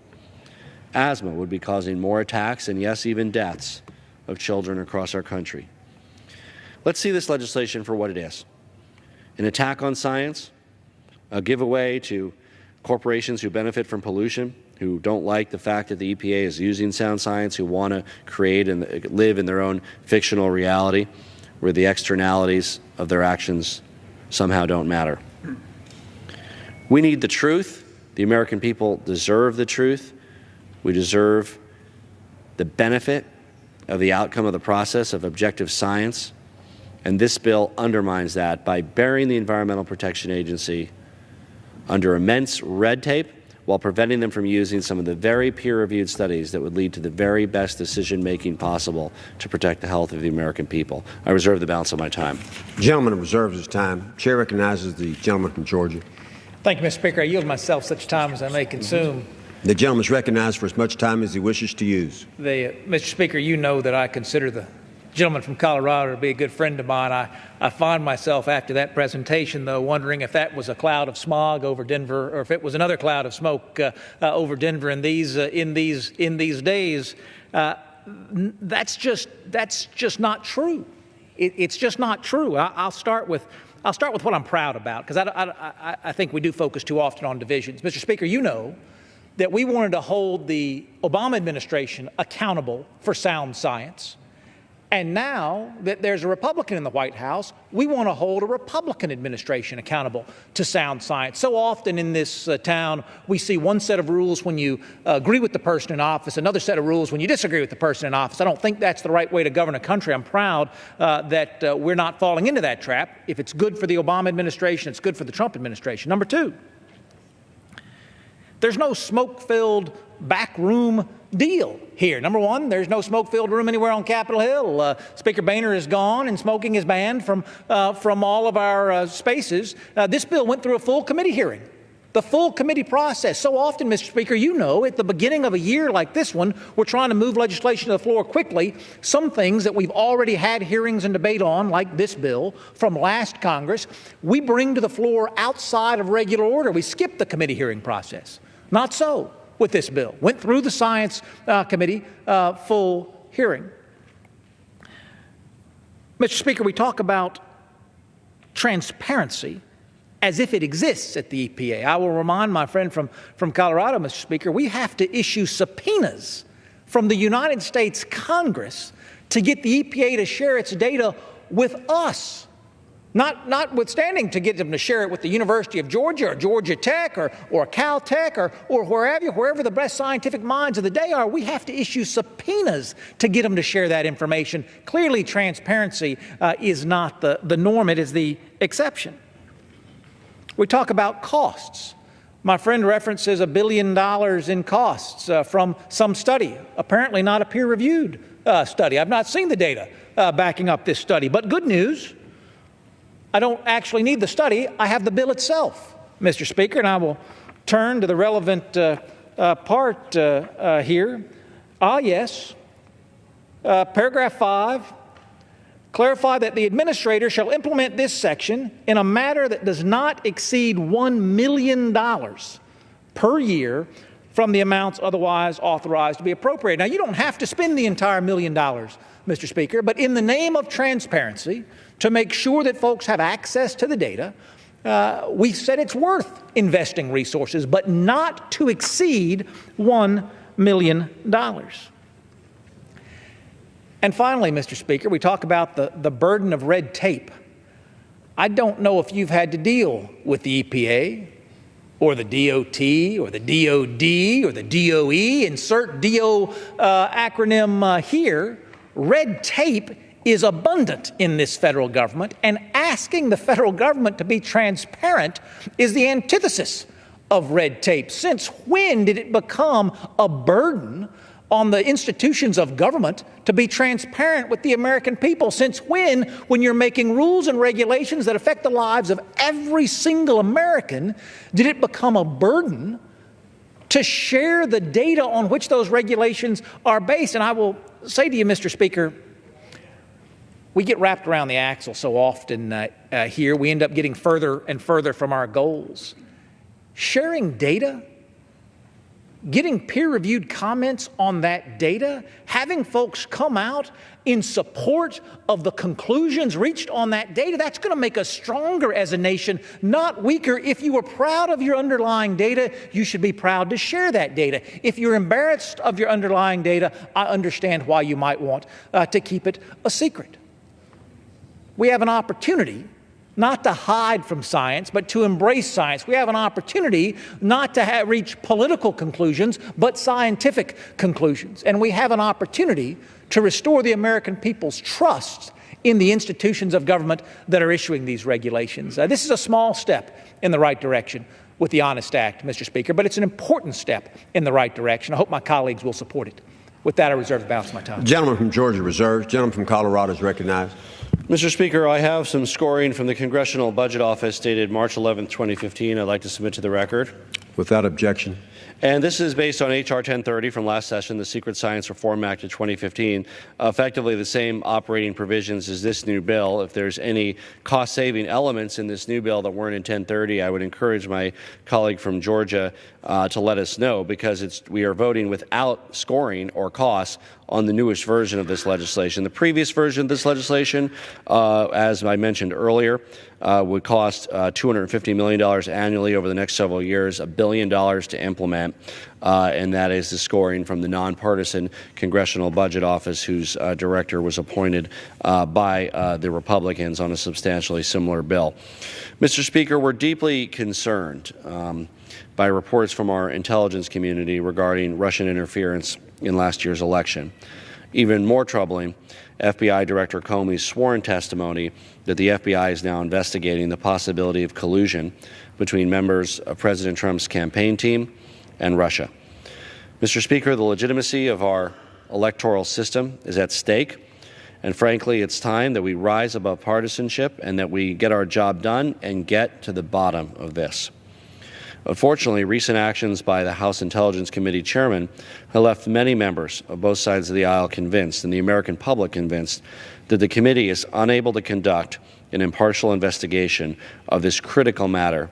asthma would be causing more attacks and, yes, even deaths of children across our country. Let's see this legislation for what it is: an attack on science, a giveaway to corporations who benefit from pollution, who don't like the fact that the EPA is using sound science, who want to create and live in their own fictional reality where the externalities of their actions somehow don't matter. We need the truth. The American people deserve the truth. We deserve the benefit of the outcome of the process of objective science, and this bill undermines that by burying the Environmental Protection Agency under immense red tape while preventing them from using some of the very peer-reviewed studies that would lead to the very best decision-making possible to protect the health of the American people. I reserve the balance of my time. The gentleman reserves his time. Chair recognizes the gentleman from Georgia. Thank you, Mr. Speaker. I yield myself such time as I may consume. The gentleman is recognized for as much time as he wishes to use. Mr. Speaker, you know that I consider the gentleman from Colorado to be a good friend of mine. I find myself after that presentation, though, wondering if that was a cloud of smog over Denver or if it was another cloud of smoke over Denver in these days. That's just not true. It's just not true. I'll start with what I'm proud about, because I think we do focus too often on divisions. Mr. Speaker, you know that we wanted to hold the Obama administration accountable for sound science. And now that there's a Republican in the White House, we want to hold a Republican administration accountable to sound science. So often in this town, we see one set of rules when you agree with the person in office, another set of rules when you disagree with the person in office. I don't think that's the right way to govern a country. I'm proud that we're not falling into that trap. If it's good for the Obama administration, it's good for the Trump administration. Number two, there's no smoke-filled backroom deal here. Number one, there's no smoke-filled room anywhere on Capitol Hill. Speaker Boehner is gone and smoking is banned from all of our spaces. This bill went through a full committee hearing, the full committee process. So often, Mr. Speaker, you know, at the beginning of a year like this one, we're trying to move legislation to the floor quickly. Some things that we've already had hearings and debate on, like this bill from last Congress, we bring to the floor outside of regular order. We skip the committee hearing process. Not so with this bill. Went through the Science Committee full hearing. Mr. Speaker, we talk about transparency as if it exists at the EPA. I will remind my friend from Colorado, Mr. Speaker, we have to issue subpoenas from the United States Congress to get the EPA to share its data with us. Notwithstanding to get them to share it with the University of Georgia or Georgia Tech or Caltech or wherever the best scientific minds of the day are, we have to issue subpoenas to get them to share that information. Clearly, transparency is not the norm. It is the exception. We talk about costs. My friend references $1 billion in costs from some study, apparently not a peer-reviewed study. I've not seen the data backing up this study, but good news. I don't actually need the study. I have the bill itself, Mr. Speaker, and I will turn to the relevant part here. Yes. Paragraph 5, clarify that the administrator shall implement this section in a manner that does not exceed $1 million per year from the amounts otherwise authorized to be appropriated. Now, you don't have to spend the entire $1 million, Mr. Speaker, but in the name of transparency, to make sure that folks have access to the data, we said it's worth investing resources, but not to exceed $1 million. And finally, Mr. Speaker, we talk about the burden of red tape. I don't know if you've had to deal with the EPA or the DOT or the DOD or the DOE, insert DO acronym here. Red tape is abundant in this federal government, and asking the federal government to be transparent is the antithesis of red tape. Since when did it become a burden on the institutions of government to be transparent with the American people? Since when you're making rules and regulations that affect the lives of every single American, did it become a burden to share the data on which those regulations are based? And I will say to you, Mr. Speaker, we get wrapped around the axle so often here, we end up getting further and further from our goals. Sharing data, getting peer-reviewed comments on that data, having folks come out in support of the conclusions reached on that data, that's going to make us stronger as a nation, not weaker. If you are proud of your underlying data, you should be proud to share that data. If you're embarrassed of your underlying data, I understand why you might want to keep it a secret. We have an opportunity not to hide from science, but to embrace science. We have an opportunity not to reach political conclusions, but scientific conclusions. And we have an opportunity to restore the American people's trust in the institutions of government that are issuing these regulations. This is a small step in the right direction with the Honest Act, Mr. Speaker, but it's an important step in the right direction. I hope my colleagues will support it. With that, I reserve the balance of my time. Gentleman from Georgia reserves. Gentleman from Colorado is recognized. Mr. Speaker, I have some scoring from the Congressional Budget Office dated March 11, 2015. I'd like to submit to the record. Without objection. And this is based on H.R. 1030 from last session, the Secret Science Reform Act of 2015, effectively the same operating provisions as this new bill. If there's any cost-saving elements in this new bill that weren't in 1030, I would encourage my colleague from Georgia to let us know, because we are voting without scoring or costs on the newest version of this legislation. The previous version of this legislation, as I mentioned earlier, would cost $250 million annually over the next several years, $1 billion to implement, and that is the scoring from the nonpartisan Congressional Budget Office, whose director was appointed by the Republicans on a substantially similar bill. Mr. Speaker, we're deeply concerned by reports from our intelligence community regarding Russian interference in last year's election. Even more troubling, FBI Director Comey's sworn testimony that the FBI is now investigating the possibility of collusion between members of President Trump's campaign team and Russia. Mr. Speaker, the legitimacy of our electoral system is at stake, and frankly, it's time that we rise above partisanship and that we get our job done and get to the bottom of this. Unfortunately, recent actions by the House Intelligence Committee chairman have left many members of both sides of the aisle convinced, and the American public convinced, that the committee is unable to conduct an impartial investigation of this critical matter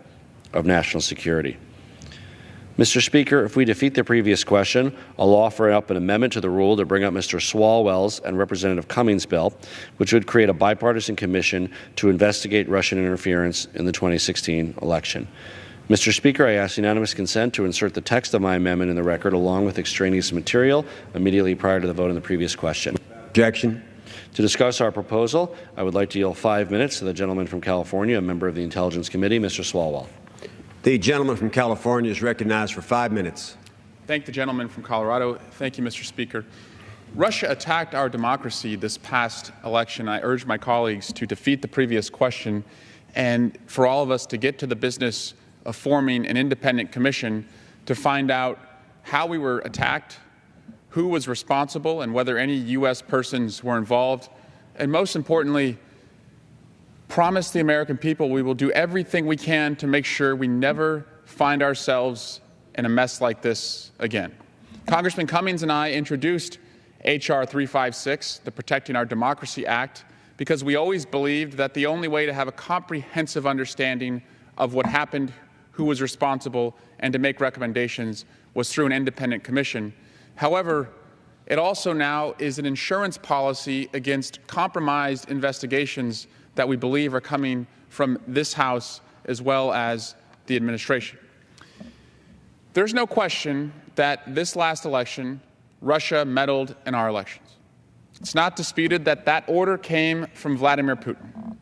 of national security. Mr. Speaker, if we defeat the previous question, I'll offer up an amendment to the rule to bring up Mr. Swalwell's and Representative Cummings' bill, which would create a bipartisan commission to investigate Russian interference in the 2016 election. Mr. Speaker, I ask unanimous consent to insert the text of my amendment in the record along with extraneous material immediately prior to the vote on the previous question. Objection. To discuss our proposal, I would like to yield 5 minutes to the gentleman from California, a member of the Intelligence Committee, Mr. Swalwell. The gentleman from California is recognized for 5 minutes. Thank the gentleman from Colorado. Thank you, Mr. Speaker. Russia attacked our democracy this past election. I urge my colleagues to defeat the previous question and for all of us to get to the business of forming an independent commission to find out how we were attacked, who was responsible, and whether any U.S. persons were involved, and most importantly, promise the American people we will do everything we can to make sure we never find ourselves in a mess like this again. Congressman Cummings and I introduced H.R. 356, the Protecting Our Democracy Act, because we always believed that the only way to have a comprehensive understanding of what happened, who was responsible, and to make recommendations was through an independent commission. However, it also now is an insurance policy against compromised investigations that we believe are coming from this House as well as the administration. There's no question that this last election, Russia meddled in our elections. It's not disputed that that order came from Vladimir Putin.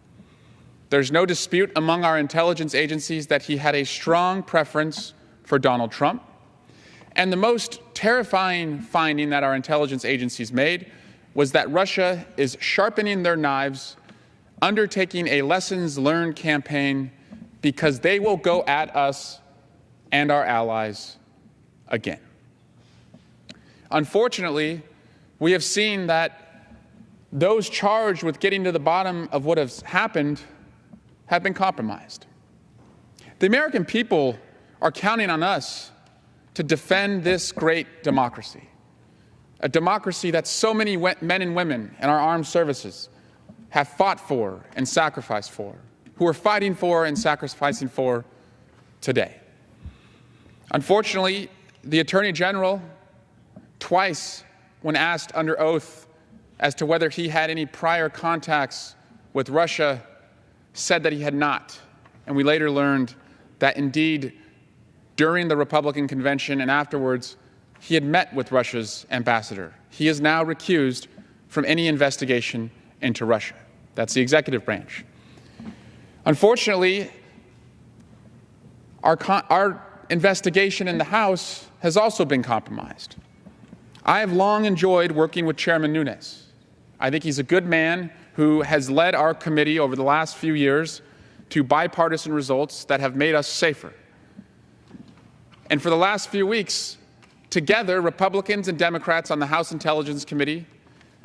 There's no dispute among our intelligence agencies that he had a strong preference for Donald Trump. And the most terrifying finding that our intelligence agencies made was that Russia is sharpening their knives, undertaking a lessons learned campaign, because they will go at us and our allies again. Unfortunately, we have seen that those charged with getting to the bottom of what has happened have been compromised. The American people are counting on us to defend this great democracy, a democracy that so many men and women in our armed services have fought for and sacrificed for, who are fighting for and sacrificing for today. Unfortunately, the Attorney General, twice when asked under oath as to whether he had any prior contacts with Russia, said that he had not. And we later learned that indeed, during the Republican convention and afterwards, he had met with Russia's ambassador. He is now recused from any investigation into Russia. That's the executive branch. Unfortunately, our investigation in the House has also been compromised. I have long enjoyed working with Chairman Nunes. I think he's a good man who has led our committee over the last few years to bipartisan results that have made us safer. And for the last few weeks, together, Republicans and Democrats on the House Intelligence Committee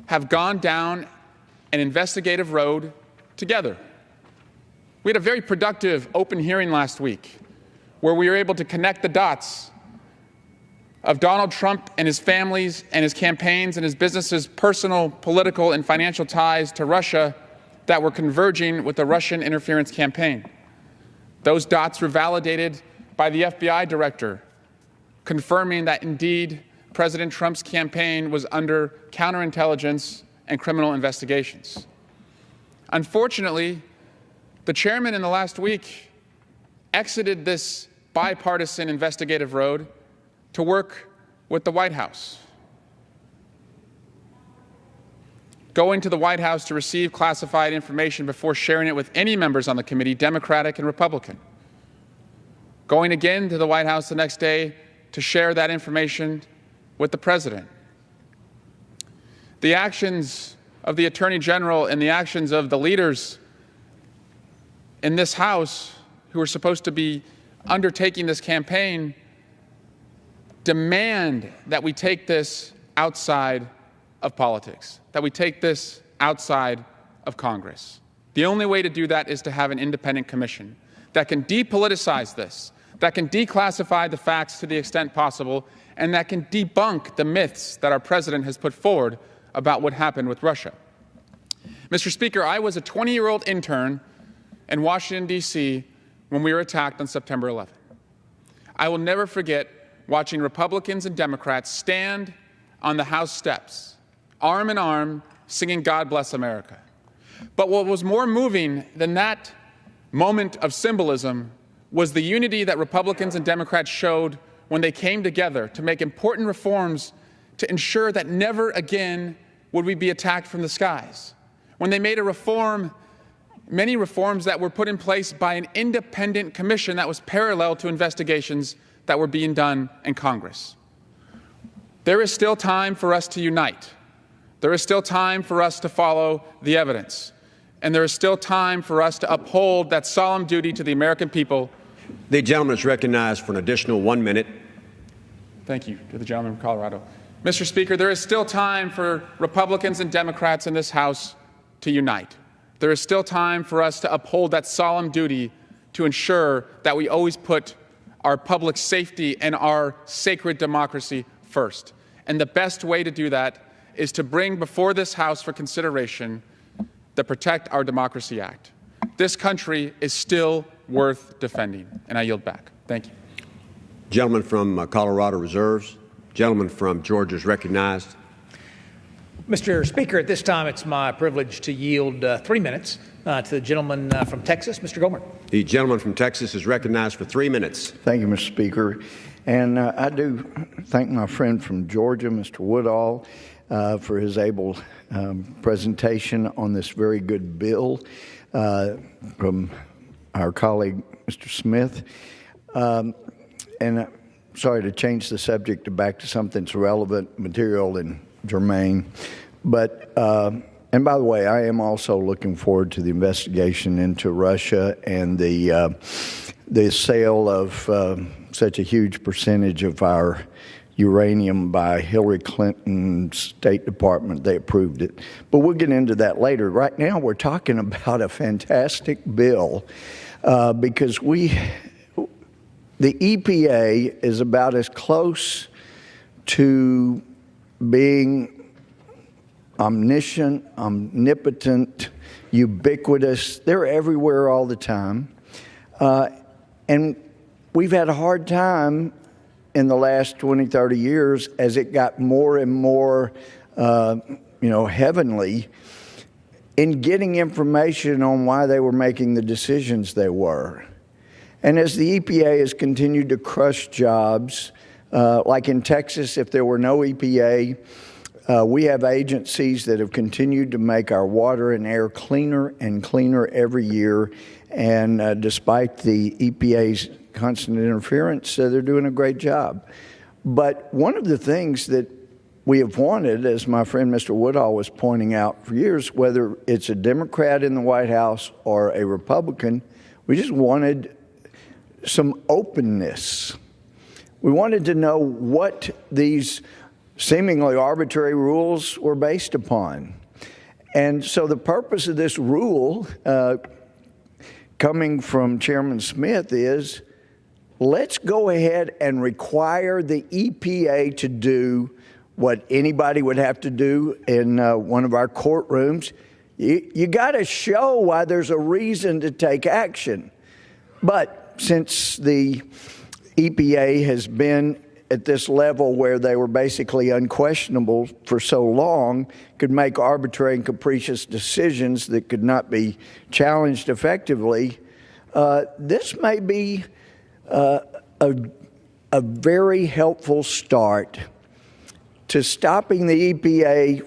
have gone down an investigative road together. We had a very productive open hearing last week where we were able to connect the dots of Donald Trump and his family's and his campaigns and his businesses' personal, political, and financial ties to Russia that were converging with the Russian interference campaign. Those dots were validated by the FBI director, confirming that indeed President Trump's campaign was under counterintelligence and criminal investigations. Unfortunately, the chairman in the last week exited this bipartisan investigative road to work with the White House, going to the White House to receive classified information before sharing it with any members on the committee, Democratic and Republican, going again to the White House the next day to share that information with the President. The actions of the Attorney General and the actions of the leaders in this House who are supposed to be undertaking this campaign demand that we take this outside of politics, that we take this outside of Congress. The only way to do that is to have an independent commission that can depoliticize this, that can declassify the facts to the extent possible, and that can debunk the myths that our president has put forward about what happened with Russia. Mr. Speaker, I was a 20-year-old intern in Washington, D.C. when we were attacked on September 11th. I will never forget watching Republicans and Democrats stand on the House steps, arm in arm, singing God Bless America. But what was more moving than that moment of symbolism was the unity that Republicans and Democrats showed when they came together to make important reforms to ensure that never again would we be attacked from the skies. When they made many reforms that were put in place by an independent commission that was parallel to investigations that were being done in Congress. There is still time for us to unite. There is still time for us to follow the evidence. And there is still time for us to uphold that solemn duty to the American people. The gentleman is recognized for an additional 1 minute. Thank you to the gentleman from Colorado. Mr. Speaker, there is still time for Republicans and Democrats in this House to unite. There is still time for us to uphold that solemn duty to ensure that we always put our public safety and our sacred democracy first. And the best way to do that is to bring before this House for consideration the Protect Our Democracy Act. This country is still worth defending. And I yield back. Thank you. Gentleman from Colorado reserves. Gentleman from Georgia is recognized. Mr. Speaker, at this time it's my privilege to yield 3 minutes to the gentleman from Texas, Mr. Gomer. The gentleman from Texas is recognized for 3 minutes. Thank you, Mr. Speaker. And I do thank my friend from Georgia, Mr. Woodall, for his able presentation on this very good bill from our colleague, Mr. Smith. And sorry to change the subject back to something that's relevant, material, and germane. But, and by the way, I am also looking forward to the investigation into Russia and the sale of such a huge percentage of our uranium by Hillary Clinton's State Department. They approved it. But we'll get into that later. Right now, we're talking about a fantastic bill because the EPA is about as close to being omniscient, omnipotent, ubiquitous. They're everywhere all the time. And we've had a hard time in the last 20, 30 years as it got more and more, heavenly in getting information on why they were making the decisions they were. And as the EPA has continued to crush jobs, like in Texas, if there were no EPA, we have agencies that have continued to make our water and air cleaner and cleaner every year. And despite the EPA's constant interference, they're doing a great job. But one of the things that we have wanted, as my friend Mr. Woodall was pointing out for years, whether it's a Democrat in the White House or a Republican, we just wanted some openness. We wanted to know what these seemingly arbitrary rules were based upon. And so the purpose of this rule, coming from Chairman Smith, is let's go ahead and require the EPA to do what anybody would have to do in one of our courtrooms. You got to show why there's a reason to take action. But since the EPA has been at this level where they were basically unquestionable for so long, could make arbitrary and capricious decisions that could not be challenged effectively, this may be a very helpful start to stopping the EPA